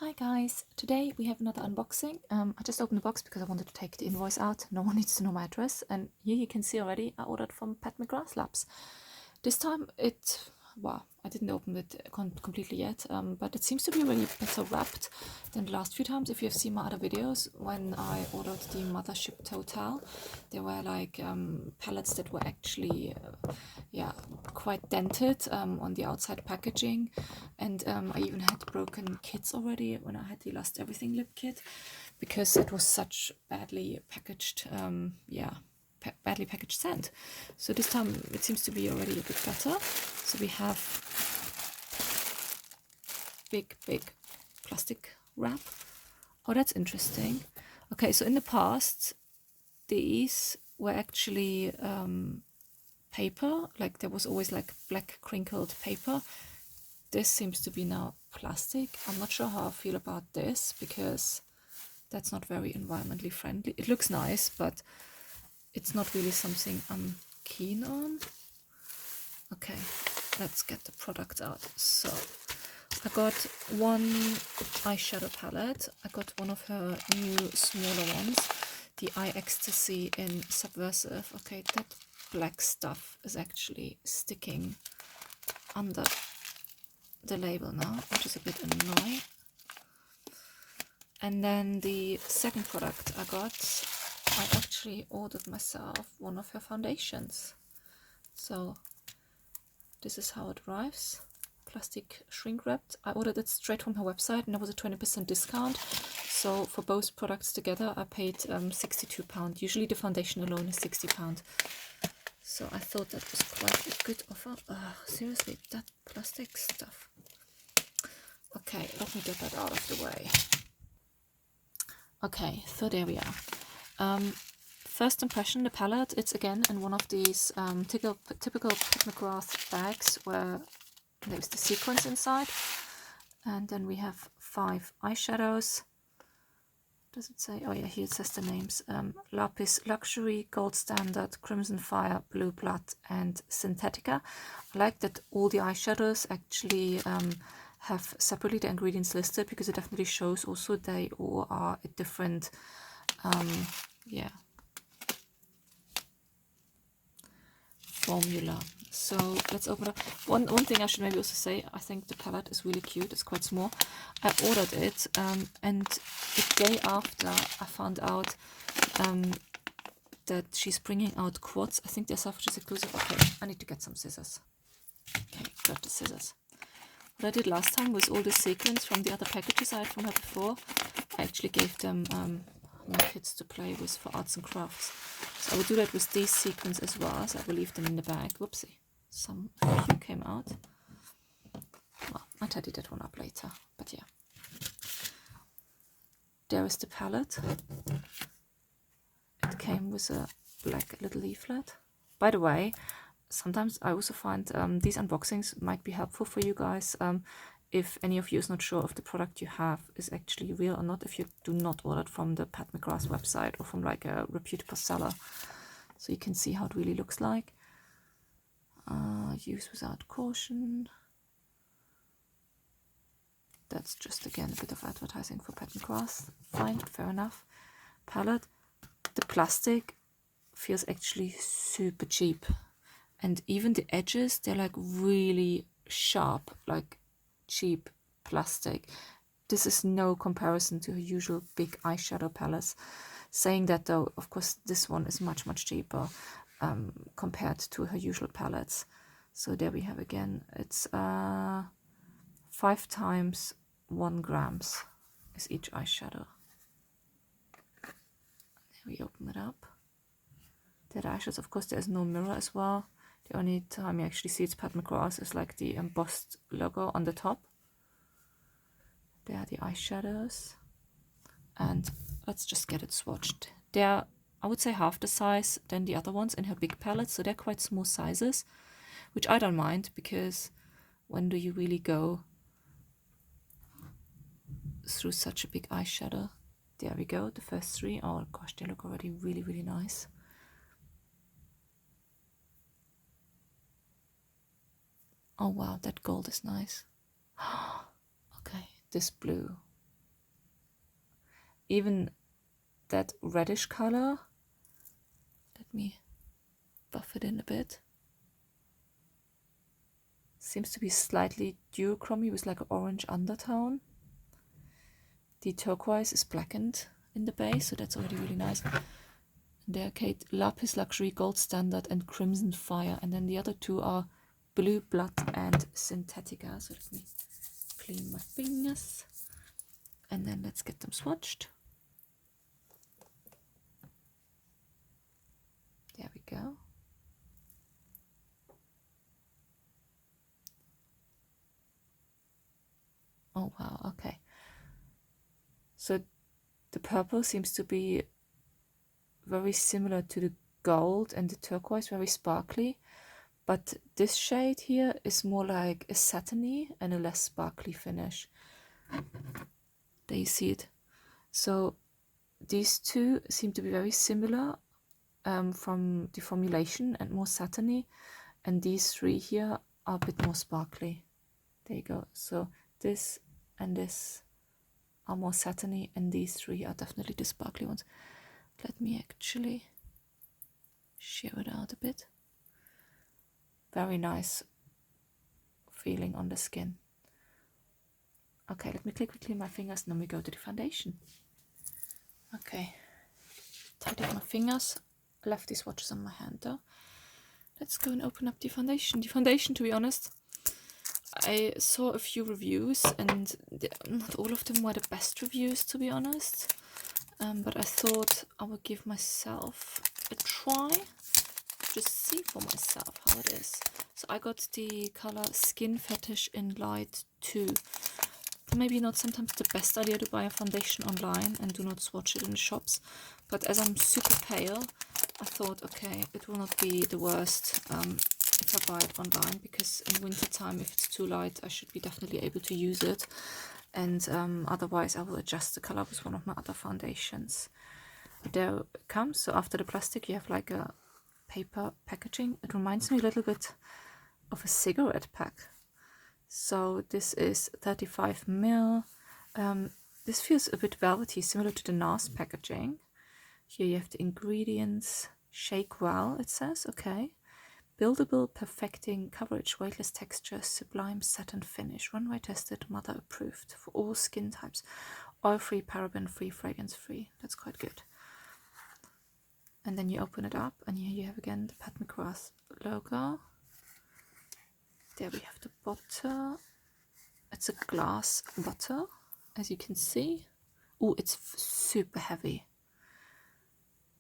Hi guys, today we have another unboxing. I just opened the box because I wanted to take the invoice out. No one needs to know my address. And here you can see already I ordered from McGrath Labs. This time I didn't open it completely yet, but it seems to be really better wrapped than the last few times. If you have seen my other videos, when I ordered the Mothership Total, there were like pallets that were actually quite dented on the outside packaging, and I even had broken kits already when I had the Lost Everything lip kit, because it was such badly packaged badly packaged scent. So this time it seems to be already a bit better. So we have big plastic wrap. Oh, that's interesting. Okay, so in the past these were actually paper, like there was always like black crinkled paper. This seems to be now plastic. I'm not sure how I feel about this, because that's not very environmentally friendly. It looks nice, but it's not really something I'm keen on. Okay, let's get the product out. So I got one eyeshadow palette. I got one of her new smaller ones, the Eye Ecstasy in Subversive. Okay, that black stuff is actually sticking under the label now, which is a bit annoying. And then the second product I actually ordered myself one of her foundations. So this is how it arrives, plastic shrink wrapped. I ordered it straight from her website and there was a 20% discount. So for both products together I paid £62. Usually the foundation alone is £60. So I thought that was quite a good offer. Seriously, that plastic stuff. Okay, let me get that out of the way. Okay, so there we are. First impression, the palette, it's again in one of these typical McGrath bags where there's the sequins inside. And then we have 5 eyeshadows. Does it say? Oh yeah, here it says the names. Lapis Luxury, Gold Standard, Crimson Fire, Blue Blood and Synthetica. I like that all the eyeshadows actually have separately the ingredients listed, because it definitely shows also they all are a different formula. So let's open up. One thing I should maybe also say, I think the palette is really cute. It's quite small. I ordered it and the day after I found out that she's bringing out quads. I think they're Selfridges exclusive. Okay, I need to get some scissors. Okay, got the scissors. What I did last time was all the sequins from the other packages I had from her before. I actually gave them my kids to play with for arts and crafts. So I will do that with these sequins as well, so I will leave them in the bag. Whoopsie, some few came out. Well, I'll tidy that one up later, but yeah. There is the palette. It came with a black little leaflet. By the way, sometimes I also find these unboxings might be helpful for you guys if any of you is not sure if the product you have is actually real or not, if you do not order it from the Pat McGrath website or from like a reputable seller. So you can see how it really looks like. Use without caution. That's just again a bit of advertising for Pat McGrath. Fine, fair enough. Palette. The plastic feels actually super cheap. And even the edges, they're like really sharp, like cheap plastic. This is no comparison to her usual big eyeshadow palettes. Saying that though, of course, this one is much cheaper compared to her usual palettes. So there we have again, it's 5 times 1 grams is each eyeshadow. There we open it up. The eyeshadows, of course, there's no mirror as well. The only time you actually see it's Pat McGrath is like the embossed logo on the top. There are the eyeshadows. And let's just get it swatched. They're, I would say, half the size than the other ones in her big palette, so they're quite small sizes, which I don't mind, because when do you really go through such a big eyeshadow? There we go, the first 3. Oh gosh, they look already really nice. Oh wow, that gold is nice. Okay, this blue even that reddish color, let me buff it in a bit, seems to be slightly duochromy with like an orange undertone. The turquoise is blackened in the base, so that's already really nice. And the Arcade Lapis Luxury Gold Standard and Crimson Fire, and then the other two are Blue Blood and Synthetica. So let me clean my fingers, and then let's get them swatched. There we go. Oh wow, okay. So the purple seems to be very similar to the gold, and the turquoise very sparkly, but this shade here is more like a satiny and a less sparkly finish. There you see it. So these two seem to be very similar from the formulation and more satiny, and these three here are a bit more sparkly. There you go. So this and this are more satiny, and these three are definitely the sparkly ones. Let me actually shear it out a bit. Very nice feeling on the skin. Okay, let me quickly clean my fingers, and then we go to the foundation. Okay, tidied my fingers, left these swatches on my hand though. Let's go and open up the foundation. The foundation, to be honest, I saw a few reviews, and not all of them were the best reviews, to be honest. But I thought I would give myself a try, just see for myself how it is. So I got the color Skin Fetish in Light 2. Maybe not sometimes the best idea to buy a foundation online and do not swatch it in the shops, but as I'm super pale, I thought, okay, it will not be the worst if I buy it online, because in winter time, if it's too light, I should be definitely able to use it. And otherwise I will adjust the color with one of my other foundations. There it comes. So after the plastic you have like a paper packaging. It reminds me a little bit of a cigarette pack. So this is 35 ml. This feels a bit velvety, similar to the NARS packaging. Here you have the ingredients. Shake well, it says. Okay. Buildable, perfecting, coverage, weightless texture, sublime satin finish, runway tested, mother approved for all skin types, oil-free, paraben-free, fragrance-free. That's quite good. And then you open it up, and here you have again the Pat McGrath logo. There we have the butter. It's a glass butter, as you can see. Oh, it's super heavy.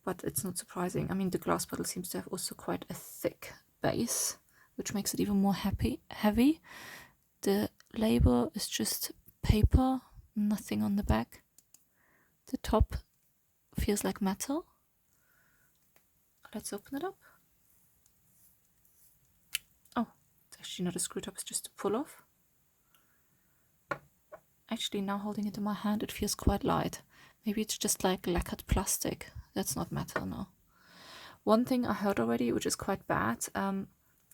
But it's not surprising. I mean, the glass bottle seems to have also quite a thick base, which makes it even more heavy. The label is just paper, nothing on the back. The top feels like metal. Let's open it up. Oh, it's actually not a screw top, it's just a pull off. Actually, now holding it in my hand, it feels quite light. Maybe it's just like lacquered plastic. That's not metal, no. One thing I heard already, which is quite bad,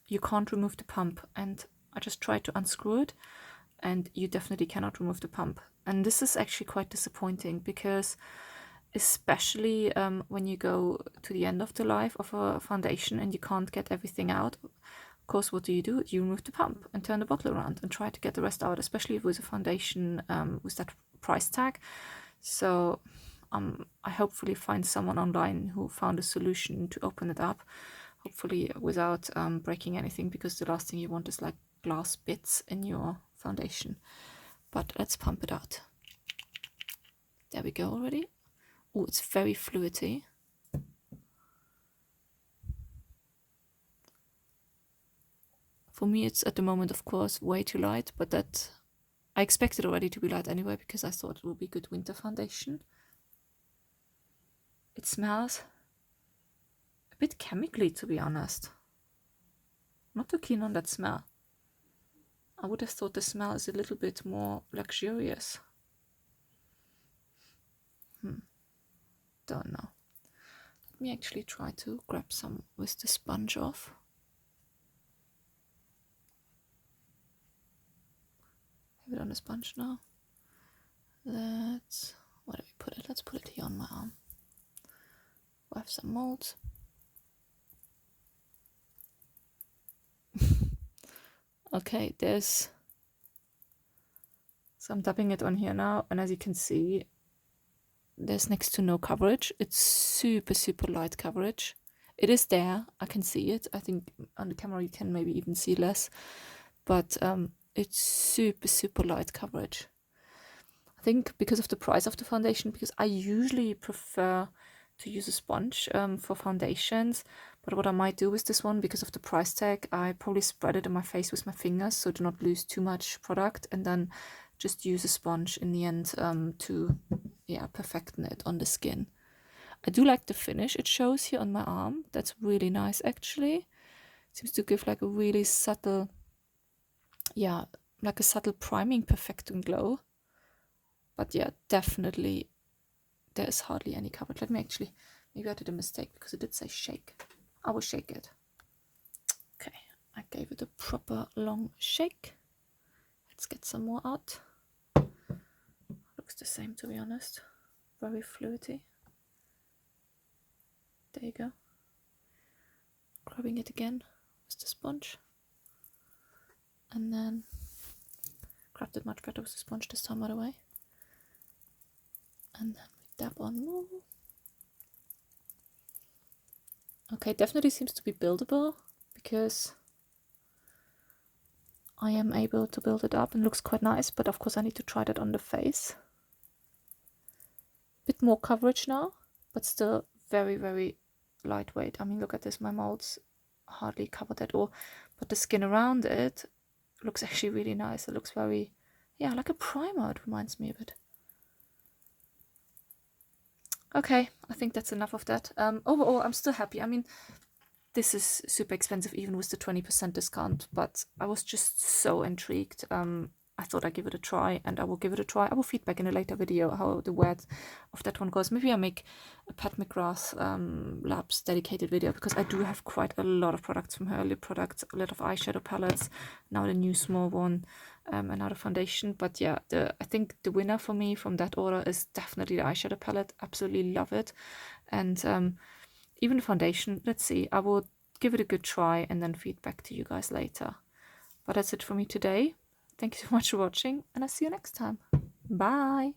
you can't remove the pump, and I just tried to unscrew it, and you definitely cannot remove the pump. And this is actually quite disappointing, because especially when you go to the end of the life of a foundation and you can't get everything out, of course, what do? You remove the pump and turn the bottle around and try to get the rest out, especially with a foundation with that price tag. So I hopefully find someone online who found a solution to open it up, hopefully without breaking anything, because the last thing you want is like glass bits in your foundation. But let's pump it out. There we go already. Oh, it's very fluidy. For me, it's at the moment, of course, way too light, but that I expected already to be light anyway, because I thought it would be good winter foundation. It smells a bit chemically, to be honest. Not too keen on that smell. I would have thought the smell is a little bit more luxurious. Don't know. Let me actually try to grab some with the sponge off. Have it on the sponge now. Let's, where do we put it? Let's put have some molds. Okay, so I'm tapping it on here now, and as you can see, there's next to no coverage. It's super, super light coverage. It is there, I can see it. I think on the camera you can maybe even see less, but it's super, super light coverage. I think because of the price of the foundation, because I usually prefer to use a sponge for foundations, but what I might do with this one, because of the price tag, I probably spread it on my face with my fingers so do not lose too much product, and then just use a sponge in the end to perfect it on the skin. I do like the finish it shows here on my arm. That's really nice actually. Seems to give like a really subtle, like a subtle priming perfecting glow. But yeah, definitely there is hardly any coverage. Let me actually, maybe I did a mistake because it did say shake. I will shake it. Okay, I gave it a proper long shake. Let's get some more out. Looks the same, to be honest. Very fluidy. There you go. Grabbing it again with the sponge. And then grabbed it much better with the sponge this time, by the way. And then we dab on more. Okay, definitely seems to be buildable because I am able to build it up and looks quite nice, but of course I need to try that on the face. Bit more coverage now, but still very, very lightweight. I mean, look at this, my molds hardly covered at all, but the skin around it looks actually really nice. It looks very, like a primer, it reminds me a bit. Okay, I think that's enough of that. Overall, I'm still happy. I mean, this is super expensive even with the 20% discount, but I was just so intrigued. I thought I'd give it a try, and I will give it a try. I will feedback in a later video how the wear of that one goes. Maybe I make a Pat McGrath Labs dedicated video, because I do have quite a lot of products from her, lip products, a lot of eyeshadow palettes, now the new small one, another foundation. But yeah, I think the winner for me from that order is definitely the eyeshadow palette. Absolutely love it. And even the foundation, let's see, I will give it a good try and then feedback to you guys later. But that's it for me today. Thank you so much for watching, and I'll see you next time. Bye!